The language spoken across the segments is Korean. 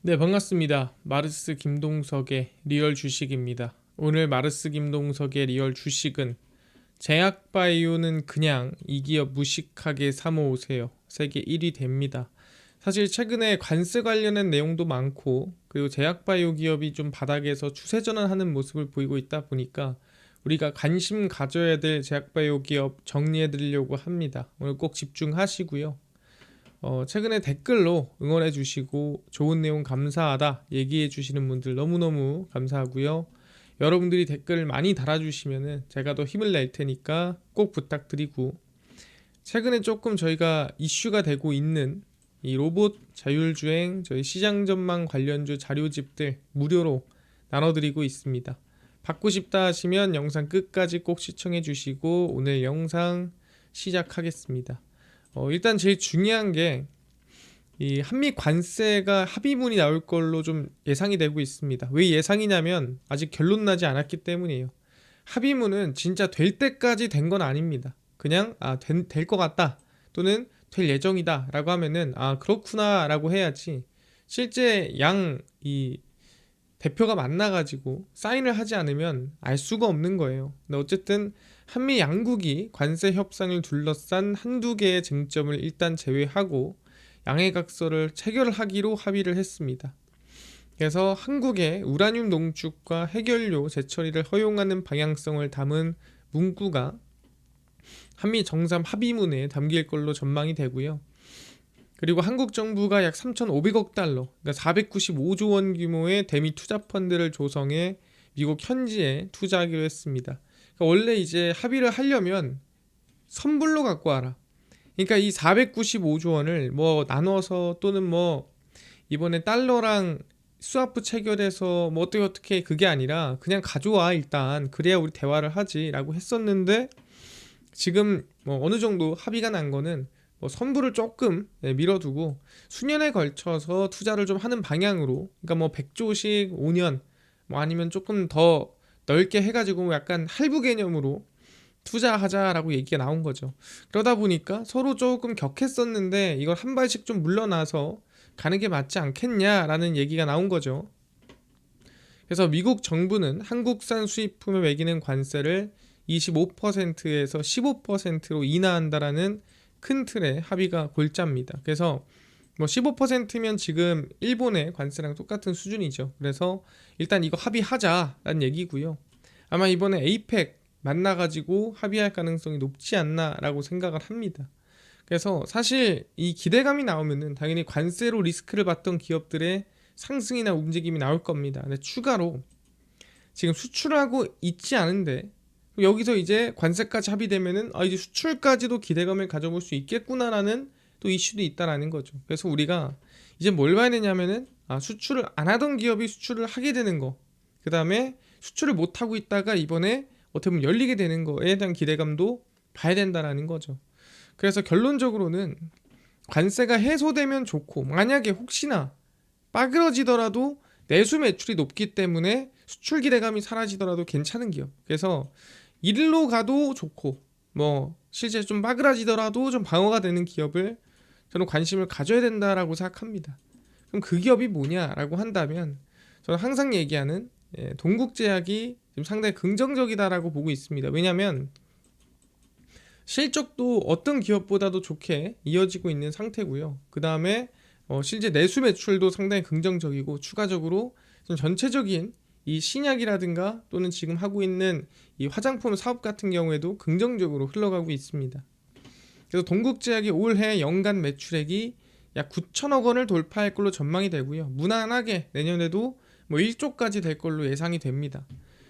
네, 반갑습니다. 마르스 김동석의 리얼 주식입니다. 오늘 마르스 김동석의 리얼 주식은 제약바이오는 그냥 이 기업 무식하게 사모으세요. 세계 1위 됩니다. 사실 최근에 관세 관련한 내용도 많고 그리고 제약바이오 기업이 좀 바닥에서 추세 전환하는 모습을 보이고 있다 보니까 우리가 관심 가져야 될 제약바이오 기업 정리해 드리려고 합니다. 오늘 꼭 집중하시고요. 최근에 댓글로 응원해 주시고 좋은 내용 감사하다 얘기해 주시는 분들 너무너무 감사하고요. 여러분들이 댓글 많이 달아주시면은 제가 더 힘을 낼 테니까 꼭 부탁드리고, 최근에 조금 저희가 이슈가 되고 있는 이 로봇 자율주행 저희 시장 전망 관련주 자료집들 무료로 나눠드리고 있습니다. 받고 싶다 하시면 영상 끝까지 꼭 시청해 주시고 오늘 영상 시작하겠습니다. 일단 제일 중요한 게 이 한미 관세가 합의문이 나올 걸로 좀 예상이 되고 있습니다. 왜 예상이냐면 아직 결론 나지 않았기 때문이에요. 합의문은 진짜 될 때까지 된 건 아닙니다. 그냥 될 것 같다 또는 될 예정이다 라고 하면은 그렇구나 라고 해야지, 실제 이 대표가 만나가지고 사인을 하지 않으면 알 수가 없는 거예요. 근데 어쨌든 한미 양국이 관세 협상을 둘러싼 한두 개의 쟁점을 일단 제외하고 양해각서를 체결하기로 합의를 했습니다. 그래서 한국의 우라늄 농축과 핵연료 재처리를 허용하는 방향성을 담은 문구가 한미 정상 합의문에 담길 걸로 전망이 되고요. 그리고 한국 정부가 약 3,500억 달러, 그러니까 495조 원 규모의 대미 투자 펀드를 조성해 미국 현지에 투자하기로 했습니다. 그러니까 원래 이제 합의를 하려면 선불로 갖고 와라. 그러니까 이 495조 원을 뭐 나눠서 또는 뭐 이번에 달러랑 스와프 체결해서 뭐 어떻게 그게 아니라 그냥 가져와 일단, 그래야 우리 대화를 하지라고 했었는데, 지금 뭐 어느 정도 합의가 난 거는 뭐 선불을 조금 밀어두고 수년에 걸쳐서 투자를 좀 하는 방향으로, 그러니까 뭐 100조씩 5년 뭐 아니면 조금 더 넓게 해가지고 뭐 약간 할부 개념으로 투자하자라고 얘기가 나온 거죠. 그러다 보니까 서로 조금 격했었는데 이걸 한 발씩 좀 물러나서 가는 게 맞지 않겠냐라는 얘기가 나온 거죠. 그래서 미국 정부는 한국산 수입품에 매기는 관세를 25%에서 15%로 인하한다라는 큰 틀의 합의가 골자입니다. 그래서 뭐 15%면 지금 일본의 관세랑 똑같은 수준이죠. 그래서 일단 이거 합의하자라는 얘기고요. 아마 이번에 에이펙 만나가지고 합의할 가능성이 높지 않나라고 생각을 합니다. 그래서 사실 이 기대감이 나오면은 당연히 관세로 리스크를 받던 기업들의 상승이나 움직임이 나올 겁니다. 근데 추가로 지금 수출하고 있지 않은데 여기서 이제 관세까지 합의되면은 이제 수출까지도 기대감을 가져볼 수 있겠구나라는 또 이슈도 있다라는 거죠. 그래서 우리가 이제 뭘 봐야 되냐면은 수출을 안 하던 기업이 수출을 하게 되는 거, 그 다음에 수출을 못 하고 있다가 이번에 어떻게 보면 열리게 되는 거에 대한 기대감도 봐야 된다라는 거죠. 그래서 결론적으로는 관세가 해소되면 좋고, 만약에 혹시나 빠그러지더라도 내수 매출이 높기 때문에 수출 기대감이 사라지더라도 괜찮은 기업. 그래서 일로 가도 좋고 뭐 실제 좀 빠그라지더라도 좀 방어가 되는 기업을 저는 관심을 가져야 된다라고 생각합니다. 그럼 그 기업이 뭐냐라고 한다면 저는 항상 얘기하는 동국제약이 지금 상당히 긍정적이다라고 보고 있습니다. 왜냐하면 실적도 어떤 기업보다도 좋게 이어지고 있는 상태고요. 그 다음에 실제 내수 매출도 상당히 긍정적이고, 추가적으로 좀 전체적인 이 신약이라든가 또는 지금 하고 있는 이 화장품 사업 같은 경우에도 긍정적으로 흘러가고 있습니다. 그래서 동국제약이 올해 연간 매출액이 약 9천억 원을 돌파할 걸로 전망이 되고요. 무난하게 내년에도 뭐 1조까지 될 걸로 예상이 됩니다.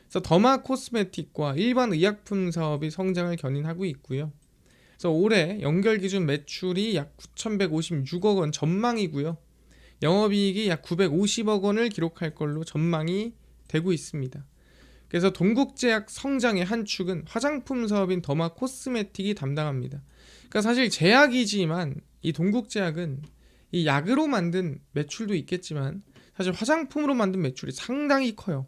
그래서 더마 코스메틱과 일반 의약품 사업이 성장을 견인하고 있고요. 그래서 올해 연결 기준 매출이 약 9,156억 원 전망이고요. 영업이익이 약 950억 원을 기록할 걸로 전망이 되고 있습니다. 그래서 동국제약 성장의 한 축은 화장품 사업인 더마 코스메틱이 담당합니다. 그러니까 사실 제약이지만 이 동국제약은 이 약으로 만든 매출도 있겠지만 사실 화장품으로 만든 매출이 상당히 커요.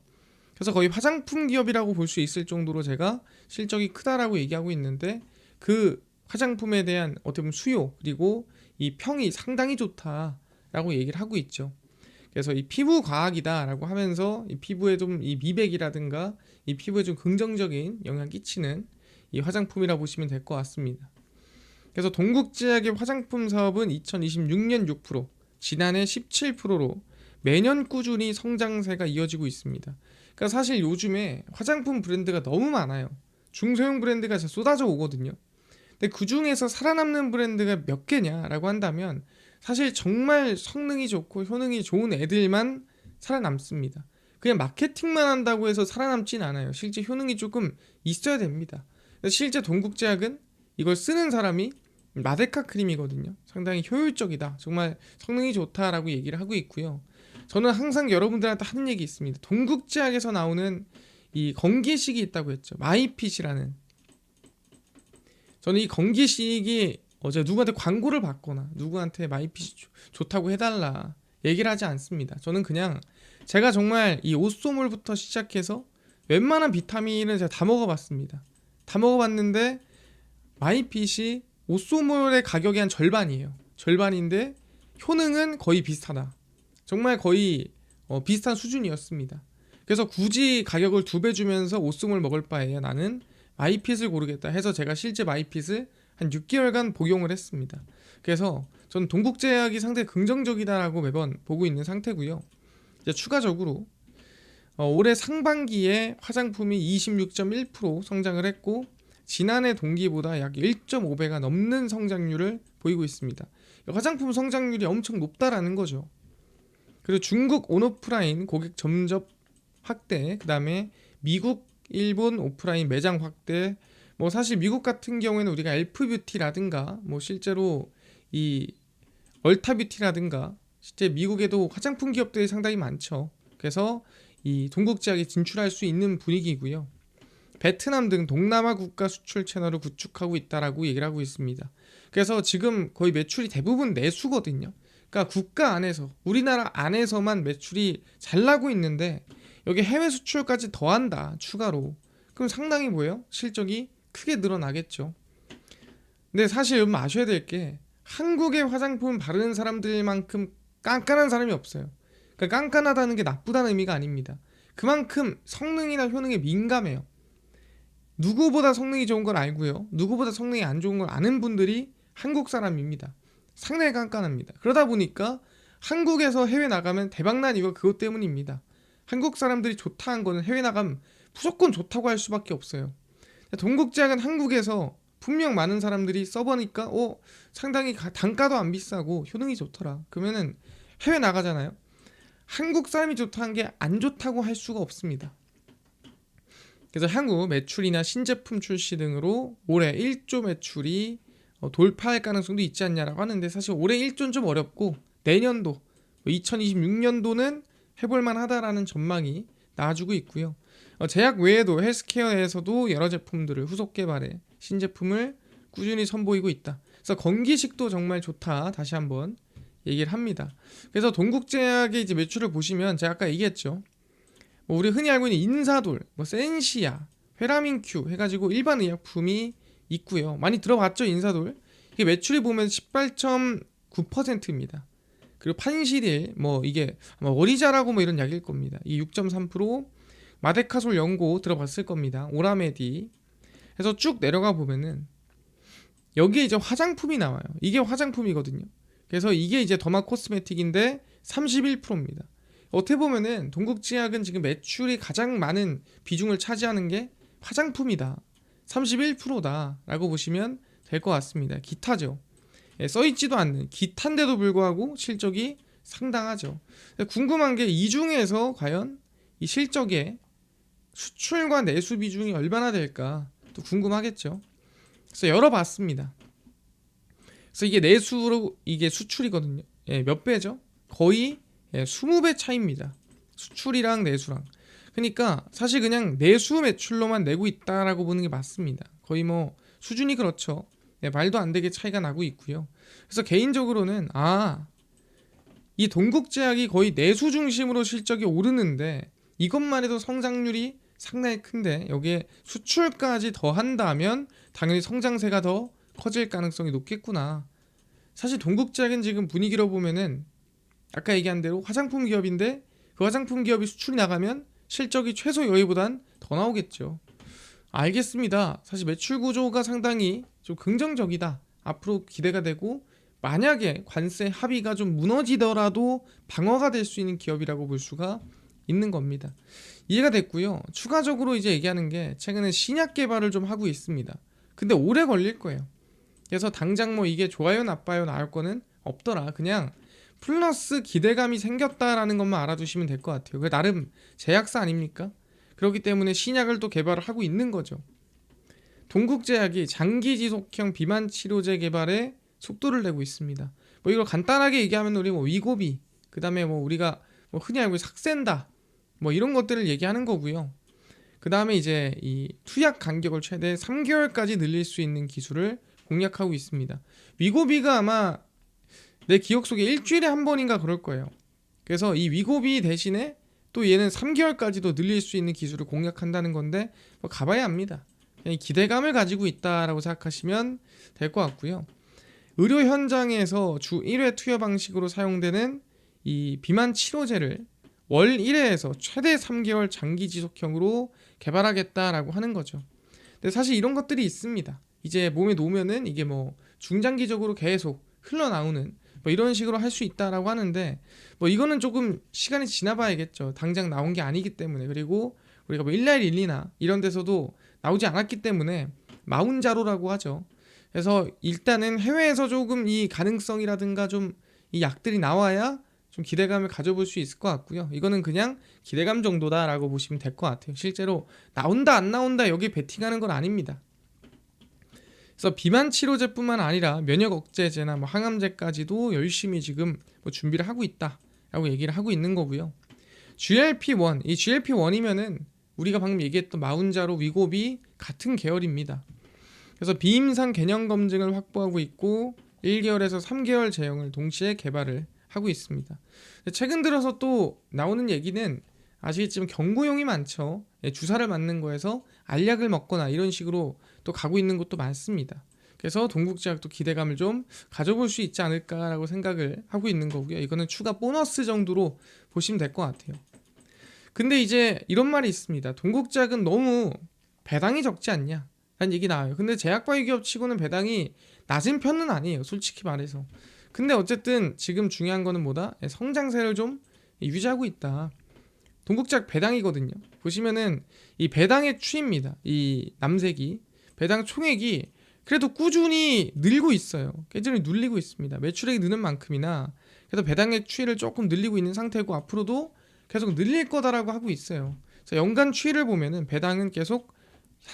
그래서 거의 화장품 기업이라고 볼 수 있을 정도로 제가 실적이 크다라고 얘기하고 있는데, 그 화장품에 대한 어떻게 보면 수요 그리고 이 평이 상당히 좋다라고 얘기를 하고 있죠. 그래서 이 피부 과학이다라고 하면서 이 피부에 좀 이 미백이라든가 이 피부에 좀 긍정적인 영향 끼치는 이 화장품이라 보시면 될 것 같습니다. 그래서 동국제약의 화장품 사업은 2026년 6%, 지난해 17%로 매년 꾸준히 성장세가 이어지고 있습니다. 그러니까 사실 요즘에 화장품 브랜드가 너무 많아요. 중소형 브랜드가 진짜 쏟아져 오거든요. 근데 그 중에서 살아남는 브랜드가 몇 개냐라고 한다면 사실 정말 성능이 좋고 효능이 좋은 애들만 살아남습니다. 그냥 마케팅만 한다고 해서 살아남진 않아요. 실제 효능이 조금 있어야 됩니다. 실제 동국제약은 이걸 쓰는 사람이 마데카 크림이거든요. 상당히 효율적이다. 정말 성능이 좋다라고 얘기를 하고 있고요. 저는 항상 여러분들한테 하는 얘기 있습니다. 동국제약에서 나오는 이 건기식이 있다고 했죠. 마이핏이라는. 저는 이 건기식이 어제 누구한테 광고를 받거나 누구한테 마이핏이 좋다고 해달라 얘기를 하지 않습니다. 저는 그냥 제가 정말 이 옷소물부터 시작해서 웬만한 비타민을 제가 다 먹어봤습니다. 다 먹어봤는데 마이핏이 옷소물의 가격의 한 절반이에요. 절반인데 효능은 거의 비슷하다. 정말 거의 비슷한 수준이었습니다. 그래서 굳이 가격을 2배 주면서 옷소물 먹을 바에야 나는 마이핏을 고르겠다 해서 제가 실제 마이핏을 한 6개월간 복용을 했습니다. 그래서 저는 동국제약이 상당히 긍정적이다라고 매번 보고 있는 상태고요. 이제 추가적으로 올해 상반기에 화장품이 26.1% 성장을 했고 지난해 동기보다 약 1.5배가 넘는 성장률을 보이고 있습니다. 화장품 성장률이 엄청 높다라는 거죠. 그리고 중국 온오프라인 고객 점접 확대, 그 다음에 미국, 일본 오프라인 매장 확대. 뭐 사실 미국 같은 경우에는 우리가 엘프뷰티라든가 뭐 실제로 이 얼타뷰티라든가 실제 미국에도 화장품 기업들이 상당히 많죠. 그래서 이 동국제약에 진출할 수 있는 분위기고요. 베트남 등 동남아 국가 수출 채널을 구축하고 있다라고 얘기를 하고 있습니다. 그래서 지금 거의 매출이 대부분 내수거든요. 그러니까 국가 안에서 우리나라 안에서만 매출이 잘 나고 있는데 여기 해외 수출까지 더한다 추가로. 그럼 상당히 뭐예요? 실적이 크게 늘어나겠죠. 근데 사실 여러분 아셔야 될 게 한국의 화장품 바르는 사람들만큼 깐깐한 사람이 없어요. 그러니까 깐깐하다는 게 나쁘다는 의미가 아닙니다. 그만큼 성능이나 효능에 민감해요. 누구보다 성능이 좋은 걸 알고요. 누구보다 성능이 안 좋은 걸 아는 분들이 한국 사람입니다. 상당히 깐깐합니다. 그러다 보니까 한국에서 해외 나가면 대박난 이유가 그것 때문입니다. 한국 사람들이 좋다 한 거는 해외 나가면 무조건 좋다고 할 수밖에 없어요. 동국제약은 한국에서 분명 많은 사람들이 써보니까 상당히 단가도 안 비싸고 효능이 좋더라. 그러면은 해외 나가잖아요. 한국 사람이 좋다 한 게 안 좋다고 할 수가 없습니다. 그래서 향후 매출이나 신제품 출시 등으로 올해 1조 매출이 돌파할 가능성도 있지 않냐라고 하는데 사실 올해 1조는 좀 어렵고 내년도 2026년도는 해볼만 하다라는 전망이 나와주고 있고요. 제약 외에도 헬스케어에서도 여러 제품들을 후속 개발해 신제품을 꾸준히 선보이고 있다. 그래서 건기식도 정말 좋다. 다시 한번 얘기를 합니다. 그래서 동국제약의 이제 매출을 보시면 제가 아까 얘기했죠. 우리 흔히 알고 있는 인사돌, 센시아, 회라민큐 해가지고 일반 의약품이 있고요. 많이 들어봤죠, 인사돌. 이게 매출이 보면 18.9%입니다. 그리고 판시딜, 이게 아마 워리자라고 이런 약일 겁니다. 이 6.3%, 마데카솔 연고 들어봤을 겁니다. 오라메디. 해서 쭉 내려가 보면은 여기에 이제 화장품이 나와요. 이게 화장품이거든요. 그래서 이게 이제 더마 코스메틱인데 31%입니다. 어떻게 보면은 동국제약은 지금 매출이 가장 많은 비중을 차지하는 게 화장품이다. 31%다 라고 보시면 될 것 같습니다. 기타죠. 써있지도 않는 기타인데도 불구하고 실적이 상당하죠. 궁금한 게 이 중에서 과연 이 실적의 수출과 내수 비중이 얼마나 될까 또 궁금하겠죠. 그래서 열어봤습니다. 그래서 이게 내수로 이게 수출이거든요. 몇 배죠? 거의 20배 차이입니다. 수출이랑 내수랑. 그러니까 사실 그냥 내수 매출로만 내고 있다라고 보는 게 맞습니다. 거의 수준이 그렇죠. 말도 안 되게 차이가 나고 있고요. 그래서 개인적으로는 이 동국제약이 거의 내수 중심으로 실적이 오르는데 이것만 해도 성장률이 상당히 큰데 여기에 수출까지 더 한다면 당연히 성장세가 더 커질 가능성이 높겠구나. 사실 동국제약은 지금 분위기로 보면은 아까 얘기한 대로 화장품 기업인데 그 화장품 기업이 수출이 나가면 실적이 최소 여기보단 더 나오겠죠. 알겠습니다. 사실 매출 구조가 상당히 좀 긍정적이다. 앞으로 기대가 되고 만약에 관세 합의가 좀 무너지더라도 방어가 될 수 있는 기업이라고 볼 수가 있는 겁니다. 이해가 됐고요. 추가적으로 이제 얘기하는 게 최근에 신약 개발을 좀 하고 있습니다. 근데 오래 걸릴 거예요. 그래서 당장 뭐 이게 좋아요 나빠요 나올 거는 없더라. 그냥 플러스 기대감이 생겼다라는 것만 알아두시면 될 것 같아요. 그게 나름 제약사 아닙니까? 그렇기 때문에 신약을 또 개발을 하고 있는 거죠. 동국제약이 장기 지속형 비만 치료제 개발에 속도를 내고 있습니다. 뭐 이걸 간단하게 얘기하면 우리 뭐 위고비, 그다음에 뭐 우리가 뭐 흔히 알고 삭센다, 뭐 이런 것들을 얘기하는 거고요. 그다음에 이제 이 투약 간격을 최대 3개월까지 늘릴 수 있는 기술을 공략하고 있습니다. 위고비가 아마 내 기억 속에 일주일에 한 번인가 그럴 거예요. 그래서 이 위고비 대신에 또 얘는 3개월까지도 늘릴 수 있는 기술을 공략한다는 건데 뭐 가봐야 합니다. 그냥 기대감을 가지고 있다라고 생각하시면 될 것 같고요. 의료 현장에서 주 1회 투여 방식으로 사용되는 이 비만 치료제를 월 1회에서 최대 3개월 장기 지속형으로 개발하겠다라고 하는 거죠. 근데 사실 이런 것들이 있습니다. 이제 몸에 놓으면은 이게 뭐 중장기적으로 계속 흘러나오는 뭐 이런 식으로 할 수 있다라고 하는데 뭐 이거는 조금 시간이 지나봐야겠죠. 당장 나온 게 아니기 때문에. 그리고 우리가 뭐 1날 1리나 이런 데서도 나오지 않았기 때문에 마운자로라고 하죠. 그래서 일단은 해외에서 조금 이 가능성이라든가 좀 이 약들이 나와야 좀 기대감을 가져볼 수 있을 것 같고요. 이거는 그냥 기대감 정도다라고 보시면 될 것 같아요. 실제로 나온다 안 나온다 여기 베팅하는 건 아닙니다. 그래서 비만 치료제뿐만 아니라 면역 억제제나 뭐 항암제까지도 열심히 지금 뭐 준비를 하고 있다라고 얘기를 하고 있는 거고요. GLP-1, 이 GLP-1이면은 우리가 방금 얘기했던 마운자로, 위고비 같은 계열입니다. 그래서 비임상 개념 검증을 확보하고 있고 1개월에서 3개월 제형을 동시에 개발을 하고 있습니다. 최근 들어서 또 나오는 얘기는 아시겠지만 경구용이 많죠. 주사를 맞는 거에서 알약을 먹거나 이런 식으로 또 가고 있는 것도 많습니다. 그래서 동국제약도 기대감을 좀 가져볼 수 있지 않을까라고 생각을 하고 있는 거고요. 이거는 추가 보너스 정도로 보시면 될 것 같아요. 근데 이제 이런 말이 있습니다. 동국제약은 너무 배당이 적지 않냐 라는 얘기 나와요. 근데 제약바이오 기업 치고는 배당이 낮은 편은 아니에요. 솔직히 말해서. 근데 어쨌든 지금 중요한 거는 뭐다? 성장세를 좀 유지하고 있다. 동국제약 배당이거든요. 보시면은 이 배당의 추입니다. 이 남색이 배당 총액이 그래도 꾸준히 늘고 있어요. 꾸준히 눌리고 있습니다. 매출액이 느는 만큼이나 그래서 배당의 추이를 조금 늘리고 있는 상태고 앞으로도 계속 늘릴 거다라고 하고 있어요. 그래서 연간 추이를 보면은 배당은 계속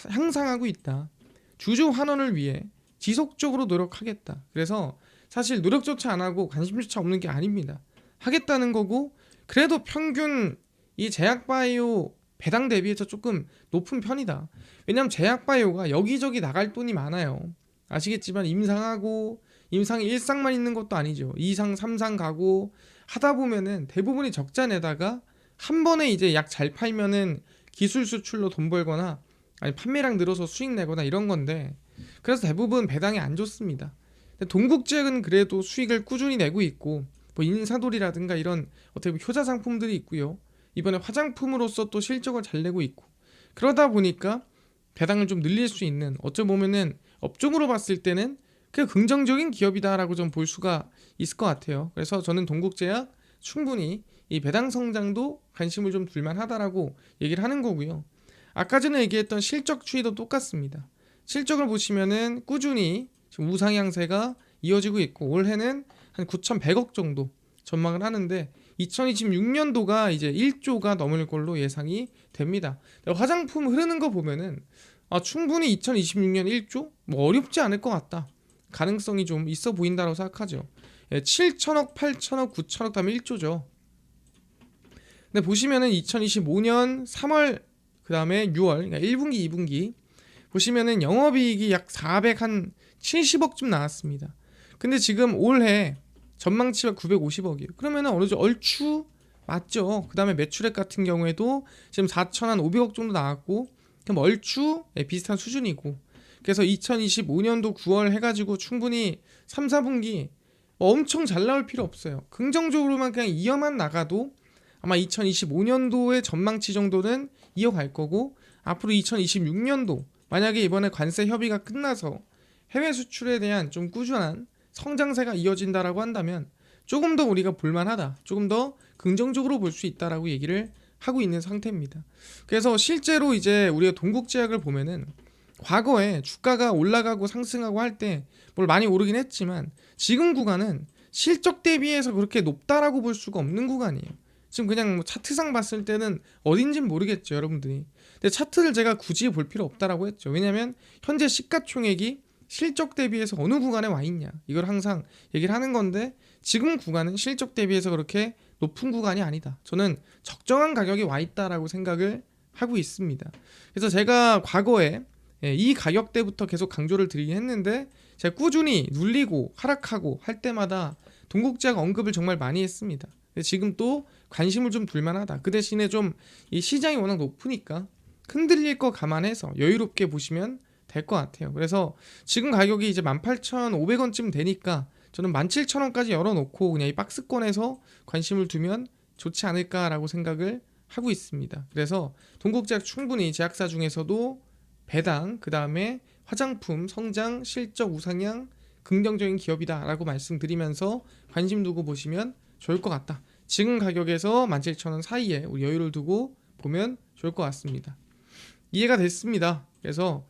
향상하고 있다. 주주 환원을 위해 지속적으로 노력하겠다. 그래서 사실 노력조차 안 하고 관심조차 없는 게 아닙니다. 하겠다는 거고 그래도 평균 이 제약바이오 배당 대비해서 조금 높은 편이다. 왜냐면 제약바이오가 여기저기 나갈 돈이 많아요. 아시겠지만 임상하고 임상이 1상만 있는 것도 아니죠. 2상, 3상 가고 하다 보면은 대부분이 적자 내다가 한 번에 이제 약 잘 팔면은 기술 수출로 돈 벌거나 아니 판매량 늘어서 수익 내거나 이런 건데 그래서 대부분 배당이 안 좋습니다. 근데 동국제약은 그래도 수익을 꾸준히 내고 있고 뭐 인사돌이라든가 이런 어떻게 보면 효자 상품들이 있고요. 이번에 화장품으로서 또 실적을 잘 내고 있고 그러다 보니까 배당을 좀 늘릴 수 있는 어쩌 보면은 업종으로 봤을 때는 그 긍정적인 기업이다라고 좀 볼 수가 있을 것 같아요. 그래서 저는 동국제약 충분히 이 배당 성장도 관심을 좀 둘만하다라고 얘기를 하는 거고요. 아까 전에 얘기했던 실적 추이도 똑같습니다. 실적을 보시면은 꾸준히 지금 우상향세가 이어지고 있고 올해는 한 9,100억 정도 전망을 하는데 2026년도가 이제 1조가 넘을 걸로 예상이 됩니다. 화장품 흐르는 거 보면은 충분히 2026년 1조? 뭐 어렵지 않을 것 같다. 가능성이 좀 있어 보인다고 생각하죠. 7천억, 8천억, 9천억 다음에 1조죠. 근데 보시면은 2025년 3월 그 다음에 6월 그러니까 1분기, 2분기 보시면은 영업이익이 약 470억쯤 나왔습니다. 근데 지금 올해 전망치가 950억이에요. 그러면은 어느 정도 얼추 맞죠. 그 다음에 매출액 같은 경우에도 지금 4,500억 정도 나왔고 그럼 얼추 비슷한 수준이고 그래서 2025년도 9월 해가지고 충분히 3, 4분기 엄청 잘 나올 필요 없어요. 긍정적으로만 그냥 이어만 나가도 아마 2025년도의 전망치 정도는 이어갈 거고, 앞으로 2026년도 만약에 이번에 관세 협의가 끝나서 해외 수출에 대한 좀 꾸준한 성장세가 이어진다라고 한다면 조금 더 우리가 볼만하다, 조금 더 긍정적으로 볼 수 있다라고 얘기를 하고 있는 상태입니다. 그래서 실제로 이제 우리가 동국제약을 보면은 과거에 주가가 올라가고 상승하고 할 때 뭘 많이 오르긴 했지만 지금 구간은 실적 대비해서 그렇게 높다라고 볼 수가 없는 구간이에요. 지금 그냥 뭐 차트상 봤을 때는 어딘진 모르겠죠, 여러분들이. 근데 차트를 제가 굳이 볼 필요 없다라고 했죠. 왜냐면 현재 시가총액이 실적 대비해서 어느 구간에 와 있냐, 이걸 항상 얘기를 하는 건데, 지금 구간은 실적 대비해서 그렇게 높은 구간이 아니다. 저는 적정한 가격이 와 있다라고 생각을 하고 있습니다. 그래서 제가 과거에 이 가격대부터 계속 강조를 드리긴 했는데, 제가 꾸준히 눌리고 하락하고 할 때마다 동국제약 언급을 정말 많이 했습니다. 근데 지금 또 관심을 좀 둘만하다. 그 대신에 좀 이 시장이 워낙 높으니까 흔들릴 거 감안해서 여유롭게 보시면 될 것 같아요. 그래서 지금 가격이 이제 18,500원쯤 되니까 저는 17,000원까지 열어놓고 그냥 이 박스권에서 관심을 두면 좋지 않을까라고 생각을 하고 있습니다. 그래서 동국제약 충분히 제약사 중에서도 배당, 그 다음에 화장품, 성장, 실적 우상향, 긍정적인 기업이다라고 말씀드리면서 관심 두고 보시면 좋을 것 같다. 지금 가격에서 17,000원 사이에 우리 여유를 두고 보면 좋을 것 같습니다. 이해가 됐습니다. 그래서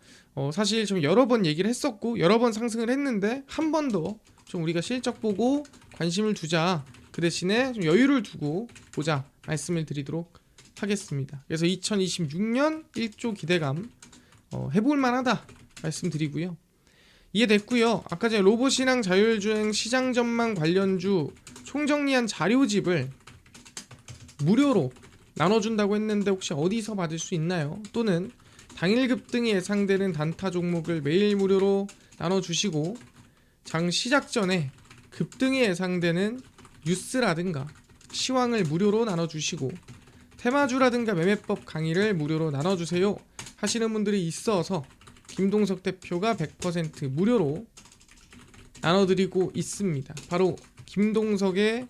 사실 좀 여러 번 얘기를 했었고 여러 번 상승을 했는데 한 번 더 좀 우리가 실적 보고 관심을 두자, 그 대신에 좀 여유를 두고 보자 말씀을 드리도록 하겠습니다. 그래서 2026년 1조 기대감 해볼 만하다 말씀드리고요. 이해됐고요. 아까 전에 로봇이랑 자율주행 시장 전망 관련주 총정리한 자료집을 무료로 나눠준다고 했는데 혹시 어디서 받을 수 있나요? 또는 당일 급등이 예상되는 단타 종목을 매일 무료로 나눠주시고, 장 시작 전에 급등이 예상되는 뉴스라든가 시황을 무료로 나눠주시고, 테마주라든가 매매법 강의를 무료로 나눠주세요 하시는 분들이 있어서 김동석 대표가 100% 무료로 나눠드리고 있습니다. 바로 김동석의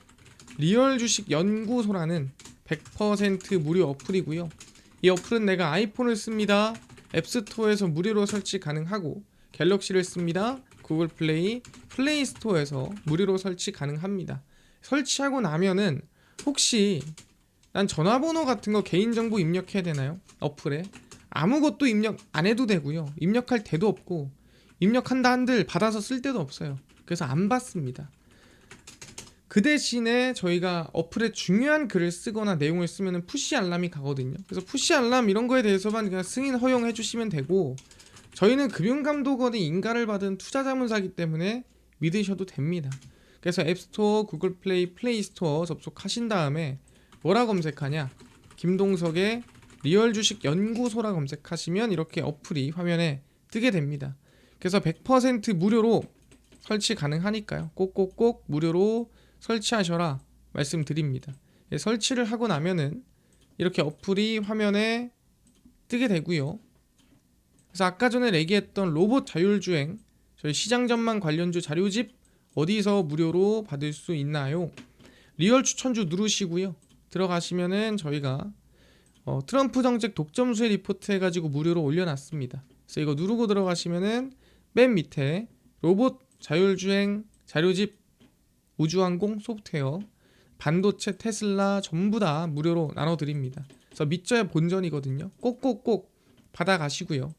리얼 주식 연구소라는 100% 무료 어플이고요. 이 어플은 내가 아이폰을 씁니다. 앱스토어에서 무료로 설치 가능하고, 갤럭시를 씁니다. 구글 플레이, 플레이 스토어에서 무료로 설치 가능합니다. 설치하고 나면은 혹시 난 전화번호 같은 거 개인정보 입력해야 되나요? 어플에 아무것도 입력 안 해도 되고요. 입력할 데도 없고, 입력한다 한들 받아서 쓸 데도 없어요. 그래서 안 받습니다. 그 대신에 저희가 어플에 중요한 글을 쓰거나 내용을 쓰면 푸시 알람이 가거든요. 그래서 푸시 알람 이런 거에 대해서만 그냥 승인 허용해 주시면 되고, 저희는 금융감독원의 인가를 받은 투자자문사이기 때문에 믿으셔도 됩니다. 그래서 앱스토어, 구글 플레이, 플레이 스토어 접속하신 다음에 뭐라 검색하냐, 김동석의 리얼 주식 연구소라 검색하시면 이렇게 어플이 화면에 뜨게 됩니다. 그래서 100% 무료로 설치 가능하니까요. 꼭꼭꼭 무료로 설치하셔라 말씀드립니다. 설치를 하고 나면은 이렇게 어플이 화면에 뜨게 되고요. 그래서 아까 전에 얘기했던 로봇 자율주행 저희 시장 전망 관련주 자료집 어디서 무료로 받을 수 있나요? 리얼 추천주 누르시고요. 들어가시면은 저희가 트럼프 정책 독점 수혜 리포트 해가지고 무료로 올려놨습니다. 그래서 이거 누르고 들어가시면은 맨 밑에 로봇 자율주행 자료집, 우주항공 소프트웨어, 반도체 테슬라 전부 다 무료로 나눠드립니다. 그래서 믿져야 본전이거든요. 꼭꼭꼭 받아가시고요.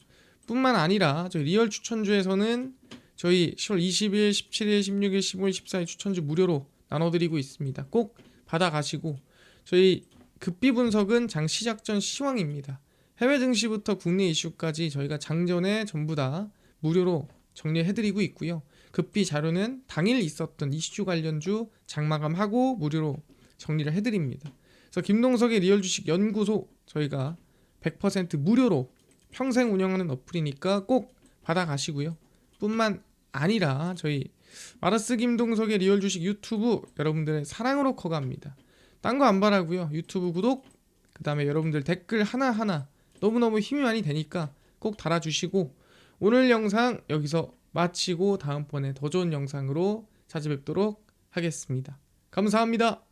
뿐만 아니라 저희 리얼 추천주에서는 저희 10월 20일, 17일, 16일, 15일, 14일 추천주 무료로 나눠드리고 있습니다. 꼭 받아가시고, 저희 급비 분석은 장 시작 전 시황입니다. 해외 증시부터 국내 이슈까지 저희가 장전에 전부 다 무료로 정리해드리고 있고요. 급비 자료는 당일 있었던 이슈 관련주 장마감하고 무료로 정리를 해드립니다. 그래서 김동석의 리얼 주식 연구소 저희가 100% 무료로 평생 운영하는 어플이니까 꼭 받아가시고요. 뿐만 아니라 저희 마르스 김동석의 리얼 주식 유튜브 여러분들의 사랑으로 커갑니다. 딴 거 안 바라고요. 유튜브 구독, 그 다음에 여러분들 댓글 하나하나 너무너무 힘이 많이 되니까 꼭 달아주시고, 오늘 영상 여기서 마치고 다음번에 더 좋은 영상으로 찾아뵙도록 하겠습니다. 감사합니다.